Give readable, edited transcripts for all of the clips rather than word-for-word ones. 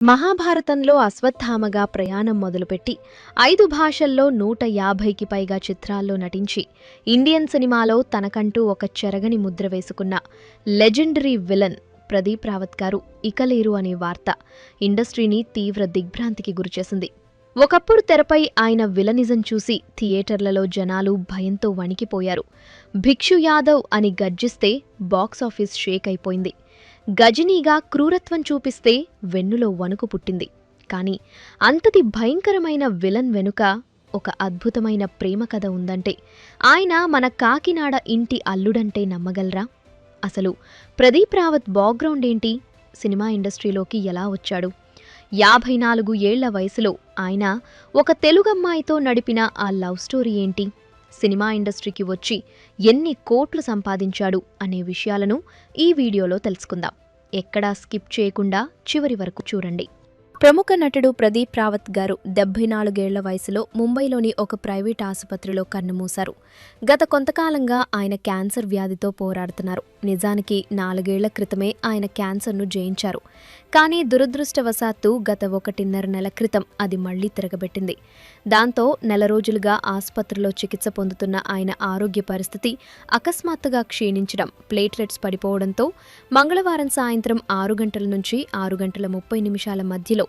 మహాభారతంలో అశ్వత్థామగా ప్రయాణం మొదలుపెట్టి 5 భాషల్లో 150కి పైగా చిత్రాల్లో నటించి ఇండియన్ సినిమాలో తనకంటూ ఒక చెరగని ముద్ర వేసుకున్న లెజెండరీ విలన్ ప్రదీప్ రావత్ గారు ఇక లేరు అనే వార్త ఇండస్ట్రీని తీవ్ర దిగ్భ్రాంతికి గురిచేసింది. ఒకప్పుడు తెరపై ఆయన విలనిజం చూసి థియేటర్లలో జనాలు భయంతో వణికిపోయారు. భిక్షు యాదవ్ అని గర్జిస్తే బాక్సాఫీస్ షేక్ అయిపోయింది. గజనీగా క్రూరత్వం చూపిస్తే వెన్నులో వణుకు పుట్టింది. కాని అంతటి భయంకరమైన విలన్ వెనుక ఒక అద్భుతమైన ప్రేమ కథ ఉందంటే ఆయన మన కాకినాడ ఇంటి అల్లుడంటే నమ్మగలరా? అసలు ప్రదీప్ రావత్ బ్యాక్గ్రౌండ్ ఏంటి? సినిమా ఇండస్ట్రీలోకి ఎలా వచ్చాడు? 54 ఏళ్ల వయసులో ఆయన ఒక తెలుగమ్మాయితో నడిపిన ఆ లవ్ స్టోరీ ఏంటి? సినిమా ఇండస్ట్రీకి వచ్చి ఎన్ని కోట్లు సంపాదించాడు అనే విషయాలను ఈ వీడియోలో తెలుసుకుందాం. ఎక్కడా స్కిప్ చేయకుండా చివరి వరకు చూడండి. ప్రముఖ నటుడు ప్రదీప్ రావత్ గారు 74 ఏళ్ల వయసులో ముంబైలోని ఒక ప్రైవేట్ ఆసుపత్రిలో కన్నుమూశారు. గత కొంతకాలంగా ఆయన క్యాన్సర్ వ్యాధితో పోరాడుతున్నారు. నిజానికి 4 ఏళ్ల క్రితమే ఆయన క్యాన్సర్ను జయించారు. కానీ దురదృష్టవశాత్తు గత 1.5 నెల క్రితం అది మళ్లీ తిరగబెట్టింది. దాంతో నెల రోజులుగా ఆసుపత్రిలో చికిత్స పొందుతున్న ఆయన ఆరోగ్య పరిస్థితి అకస్మాత్తుగా క్షీణించడం, ప్లేట్లెట్స్ పడిపోవడంతో మంగళవారం సాయంత్రం 6 గంటల నుంచి 6 గంటల 30 నిమిషాల మధ్యలో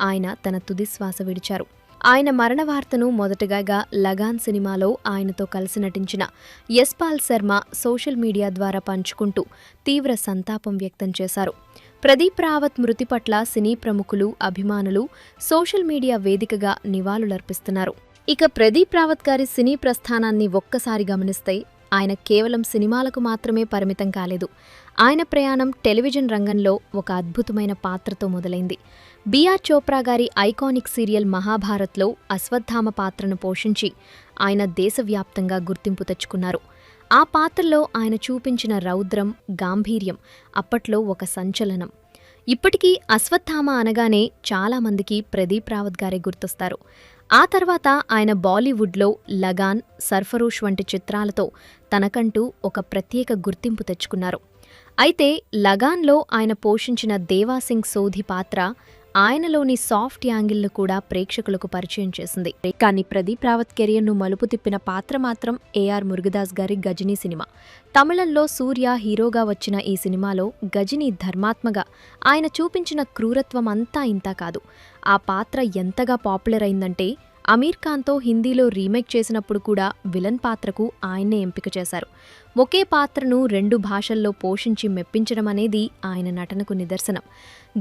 ఆయన తన తుది శ్వాస విడిచారు. ఆయన మరణ వార్తను మొదటగా లగాన్ సినిమాలో ఆయనతో కలిసి నటించిన యశ్పాల్ శర్మ సోషల్ మీడియా ద్వారా పంచుకుంటూ తీవ్ర సంతాపం వ్యక్తం చేశారు. ప్రదీప్ రావత్ మృతి పట్ల సినీ ప్రముఖులు, అభిమానులు సోషల్ మీడియా వేదికగా నివాళులర్పిస్తున్నారు. ఇక ప్రదీప్ రావత్ గారి సినీ ప్రస్థానాన్ని ఒక్కసారి గమనిస్తే ఆయన కేవలం సినిమాలకు మాత్రమే పరిమితం కాలేదు. ఆయన ప్రయాణం టెలివిజన్ రంగంలో ఒక అద్భుతమైన పాత్రతో మొదలైంది. బిఆర్ చోప్రా గారి ఐకానిక్ సీరియల్ మహాభారత్లో అశ్వత్థామ పాత్రను పోషించి ఆయన దేశవ్యాప్తంగా గుర్తింపు తెచ్చుకున్నారు. ఆ పాత్రలో ఆయన చూపించిన రౌద్రం, గాంభీర్యం అప్పట్లో ఒక సంచలనం. ఇప్పటికీ అశ్వత్థామ అనగానే చాలామందికి ప్రదీప్ రావత్ గారే గుర్తొస్తారు. ఆ తర్వాత ఆయన బాలీవుడ్లో లగాన్, సర్ఫరోష్ వంటి చిత్రాలతో తనకంటూ ఒక ప్రత్యేక గుర్తింపు తెచ్చుకున్నారు. అయితే లగాన్లో ఆయన పోషించిన దేవాసింగ్ సోధి పాత్ర ఆయనలోని సాఫ్ట్ యాంగిల్ను కూడా ప్రేక్షకులకు పరిచయం చేసింది. కానీ ప్రదీప్ రావత్ కెరియర్ను మలుపు తిప్పిన పాత్ర మాత్రం ఏఆర్ మురుగదాస్ గారి గజనీ సినిమా. తమిళంలో సూర్య హీరోగా వచ్చిన ఈ సినిమాలో గజనీ ధర్మాత్మగా ఆయన చూపించిన క్రూరత్వం అంతా ఇంతా కాదు. ఆ పాత్ర ఎంతగా పాపులర్ అయిందంటే అమీర్ ఖాన్తో హిందీలో రీమేక్ చేసినప్పుడు కూడా విలన్ పాత్రకు ఆయన్నే ఎంపిక చేశారు. ఒకే పాత్రను 2 భాషల్లో పోషించి మెప్పించడం అనేది ఆయన నటనకు నిదర్శనం.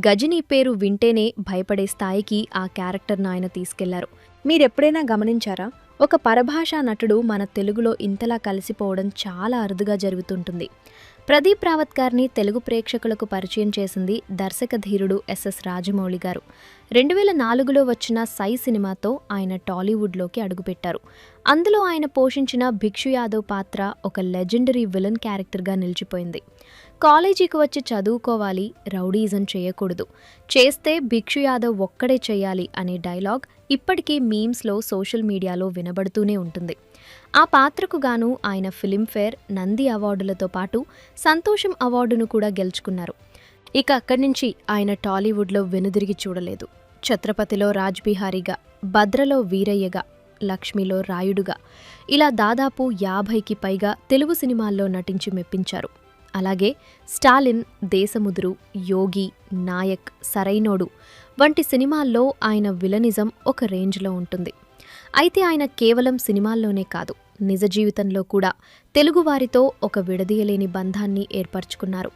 గజనీ పేరు వింటేనే భయపడే స్థాయికి ఆ క్యారెక్టర్ను ఆయన తీసుకెళ్లారు. మీరెప్పుడైనా గమనించారా? ఒక పరభాషా నటుడు మన తెలుగులో ఇంతలా కలిసిపోవడం చాలా అరుదుగా జరుగుతుంటుంది. ప్రదీప్ రావత్ గారిని తెలుగు ప్రేక్షకులకు పరిచయం చేసింది దర్శక ధీరుడు ఎస్ఎస్ రాజమౌళి గారు. 2004లో వచ్చిన సై సినిమాతో ఆయన టాలీవుడ్లోకి అడుగుపెట్టారు. అందులో ఆయన పోషించిన భిక్షు యాదవ్ పాత్ర ఒక లెజెండరీ విలన్ క్యారెక్టర్గా నిలిచిపోయింది. కాలేజీకి వచ్చి చదువుకోవాలి, రౌడీజం చేయకూడదు, చేస్తే భిక్షు యాదవ్ ఒక్కడే చేయాలి అనే డైలాగ్ ఇప్పటికీ మీమ్స్లో, సోషల్ మీడియాలో వినబడుతూనే ఉంటుంది. ఆ పాత్రకు గాను ఆయన ఫిలింఫేర్, నంది అవార్డులతో పాటు సంతోషం అవార్డును కూడా గెలుచుకున్నారు. ఇక అక్కడి నుంచి ఆయన టాలీవుడ్లో వెనుదిరిగి చూడలేదు. ఛత్రపతిలో రాజ్బిహారీగా, భద్రలో వీరయ్యగా, లక్ష్మిలో రాయుడుగా ఇలా దాదాపు 50కి పైగా తెలుగు సినిమాల్లో నటించి మెప్పించారు. అలాగే స్టాలిన్, దేశముదురు, యోగి, నాయక్, సరైనోడు వంటి సినిమాల్లో ఆయన విలనిజం ఒక రేంజ్లో ఉంటుంది. అయితే ఆయన కేవలం సినిమాల్లోనే కాదు, నిజ జీవితంలో కూడా తెలుగువారితో ఒక విడదీయలేని బంధాన్ని ఏర్పరచుకున్నారు.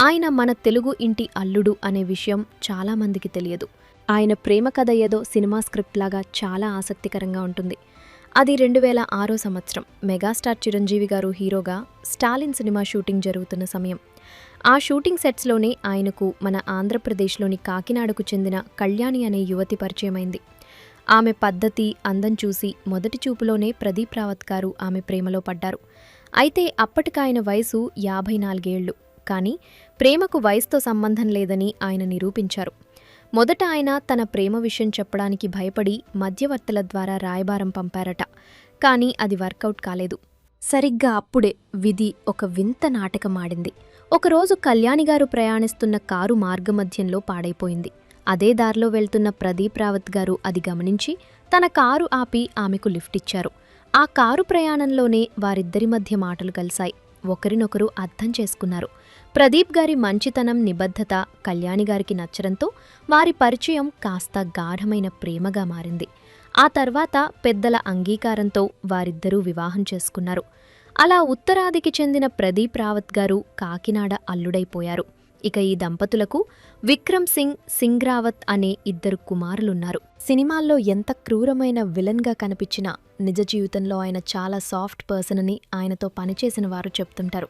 ఆయన మన తెలుగు ఇంటి అల్లుడు అనే విషయం చాలామందికి తెలియదు. ఆయన ప్రేమ కథ ఏదో సినిమా స్క్రిప్ట్ లాగా చాలా ఆసక్తికరంగా ఉంటుంది. అది 2006 సంవత్సరం మెగాస్టార్ చిరంజీవి గారు హీరోగా స్టాలిన్ సినిమా షూటింగ్ జరుగుతున్న సమయం. ఆ షూటింగ్ సెట్స్లోనే ఆయనకు మన ఆంధ్రప్రదేశ్లోని కాకినాడకు చెందిన కళ్యాణి అనే యువతి పరిచయమైంది. ఆమె పద్ధతి, అందం చూసి మొదటి చూపులోనే ప్రదీప్ రావత్ గారు ఆమె ప్రేమలో పడ్డారు. అయితే అప్పటికాయన వయసు 54 ఏళ్లు. కానీ ప్రేమకు వయసుతో సంబంధం లేదని ఆయన నిరూపించారు. మొదట ఆయన తన ప్రేమ విషయం చెప్పడానికి భయపడి మధ్యవర్తుల ద్వారా రాయబారం పంపారట. కానీ అది వర్కౌట్ కాలేదు. సరిగ్గా అప్పుడే విధి ఒక వింత నాటకమాడింది. ఒకరోజు కళ్యాణిగారు ప్రయాణిస్తున్న కారు మార్గమధ్యంలో పాడైపోయింది. అదే దారిలో వెళ్తున్న ప్రదీప్ రావత్ గారు అది గమనించి తన కారు ఆపి ఆమెకు లిఫ్ట్ ఇచ్చారు. ఆ కారు ప్రయాణంలోనే వారిద్దరి మధ్య మాటలు కలిశాయి. ఒకరినొకరు అర్థం చేసుకున్నారు. ప్రదీప్ గారి మంచితనం, నిబద్ధత కళ్యాణి గారికి నచ్చడంతో వారి పరిచయం కాస్త గాఢమైన ప్రేమగా మారింది. ఆ తర్వాత పెద్దల అంగీకారంతో వారిద్దరూ వివాహం చేసుకున్నారు. అలా ఉత్తరాదికి చెందిన ప్రదీప్ రావత్ గారు కాకినాడ అల్లుడైపోయారు. ఇక ఈ దంపతులకు విక్రమ్ సింగ్, సింగ్ రావత్ అనే ఇద్దరు కుమారులున్నారు. సినిమాల్లో ఎంత క్రూరమైన విలన్గా కనిపించినా నిజ జీవితంలో ఆయన చాలా సాఫ్ట్ పర్సన్ అని ఆయనతో పనిచేసిన వారు చెప్తుంటారు.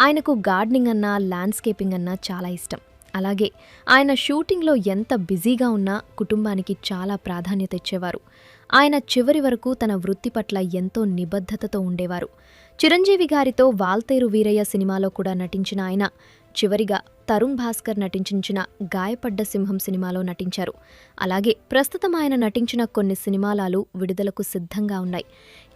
ఆయనకు గార్డెనింగ్ అన్నా, ల్యాండ్స్కేపింగ్ అన్నా చాలా ఇష్టం. అలాగే ఆయన షూటింగ్లో ఎంత బిజీగా ఉన్నా కుటుంబానికి చాలా ప్రాధాన్యత ఇచ్చేవారు. ఆయన చివరి వరకు తన వృత్తి పట్ల ఎంతో నిబద్ధతతో ఉండేవారు. చిరంజీవి గారితో వాల్తేరు వీరయ్య సినిమాలో కూడా నటించిన ఆయన చివరిగా తరుణ్ భాస్కర్ నటించిన గాయపడ్డ సింహం సినిమాలో నటించారు. అలాగే ప్రస్తుతం ఆయన నటించిన కొన్ని సినిమాలు విడుదలకు సిద్ధంగా ఉన్నాయి.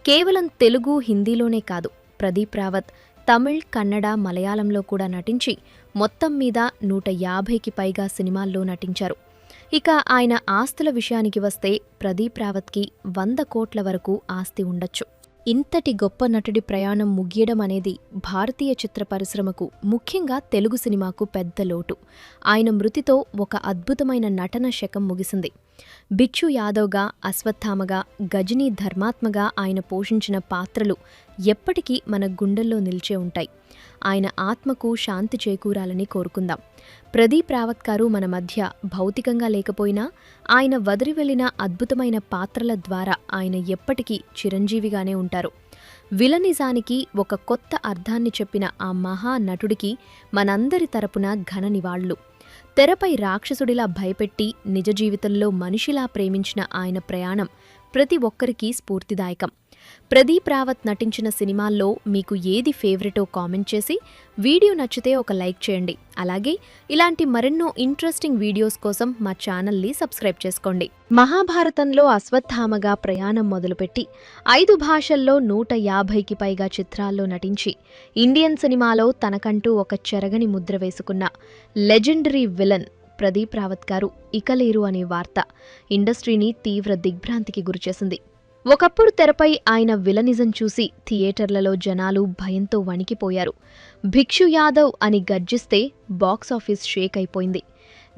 కేవలం తెలుగు, హిందీలోనే కాదు, ప్రదీప్ రావత్ తమిళ్, కన్నడ, మలయాళంలో కూడా నటించి మొత్తం మీద 150కి పైగా సినిమాల్లో నటించారు. ఇక ఆయన ఆస్తుల విషయానికి వస్తే ప్రదీప్ రావత్కి 100 కోట్ల వరకు ఆస్తి ఉండొచ్చు. ఇంతటి గొప్ప నటుడి ప్రయాణం ముగియడం అనేది భారతీయ చిత్ర పరిశ్రమకు, ముఖ్యంగా తెలుగు సినిమాకు పెద్ద లోటు. ఆయన మృతితో ఒక అద్భుతమైన నటన శకం ముగిసింది. బిచ్చు యాదవ్గా, అశ్వత్థామగా, గజనీ ధర్మాత్మగా ఆయన పోషించిన పాత్రలు ఎప్పటికీ మన గుండెల్లో నిలిచే ఉంటాయి. ఆయన ఆత్మకు శాంతి చేకూరాలని కోరుకుందాం. ప్రదీప్ రావత్ గారు మన మధ్య భౌతికంగా లేకపోయినా ఆయన వదిలి వెళ్లిన అద్భుతమైన పాత్రల ద్వారా ఆయన ఎప్పటికీ చిరంజీవిగానే ఉంటారు. విలనిజానికి ఒక కొత్త అర్థాన్ని చెప్పిన ఆ మహా నటుడికి మనందరి తరపున ఘన నివాళులు. తెరపై రాక్షసుడిలా భయపెట్టి నిజ జీవితంలో మనిషిలా ప్రేమించిన ఆయన ప్రయాణం ప్రతి ఒక్కరికీ స్ఫూర్తిదాయకం. ప్రదీప్ రావత్ నటించిన సినిమాల్లో మీకు ఏది ఫేవరెటో కామెంట్ చేసి, వీడియో నచ్చితే ఒక లైక్ చేయండి. అలాగే ఇలాంటి మరెన్నో ఇంట్రెస్టింగ్ వీడియోస్ కోసం మా ఛానల్ని సబ్స్క్రైబ్ చేసుకోండి. మహాభారతంలో అశ్వత్థామగా ప్రయాణం మొదలుపెట్టి 5 భాషల్లో 150కి పైగా చిత్రాల్లో నటించి ఇండియన్ సినిమాలో తనకంటూ ఒక చెరగని ముద్ర వేసుకున్న లెజెండరీ విలన్ ప్రదీప్ రావత్ గారు ఇక లేరు అనే వార్త ఇండస్ట్రీని తీవ్ర దిగ్భ్రాంతికి గురిచేసింది. ఒకప్పుడు తెరపై ఆయన విలనిజం చూసి థియేటర్లలో జనాలు భయంతో వణికిపోయారు. భిక్షు యాదవ్ అని గర్జిస్తే బాక్సాఫీస్ షేక్ అయిపోయింది.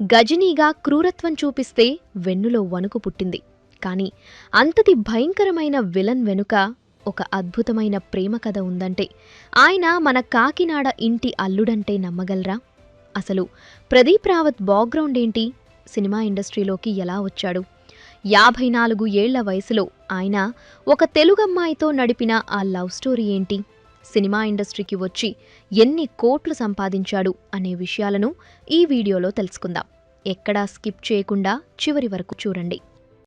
గజనీగా క్రూరత్వం చూపిస్తే వెన్నులో వణుకు పుట్టింది. కానీ అంతటి భయంకరమైన విలన్ వెనుక ఒక అద్భుతమైన ప్రేమ కథ ఉందంటే ఆయన మన కాకినాడ ఇంటి అల్లుడంటే నమ్మగలరా? అసలు ప్రదీప్ రావత్ బ్యాక్గ్రౌండ్ ఏంటి? సినిమా ఇండస్ట్రీలోకి ఎలా వచ్చాడు? 54 ఏళ్ల వయసులో ఆయన ఒక తెలుగమ్మాయితో నడిపిన ఆ లవ్ స్టోరీ ఏంటి? సినిమా ఇండస్ట్రీకి వచ్చి ఎన్ని కోట్లు సంపాదించాడు అనే విషయాలను ఈ వీడియోలో తెలుసుకుందాం. ఎక్కడా స్కిప్ చేయకుండా చివరి వరకు చూడండి.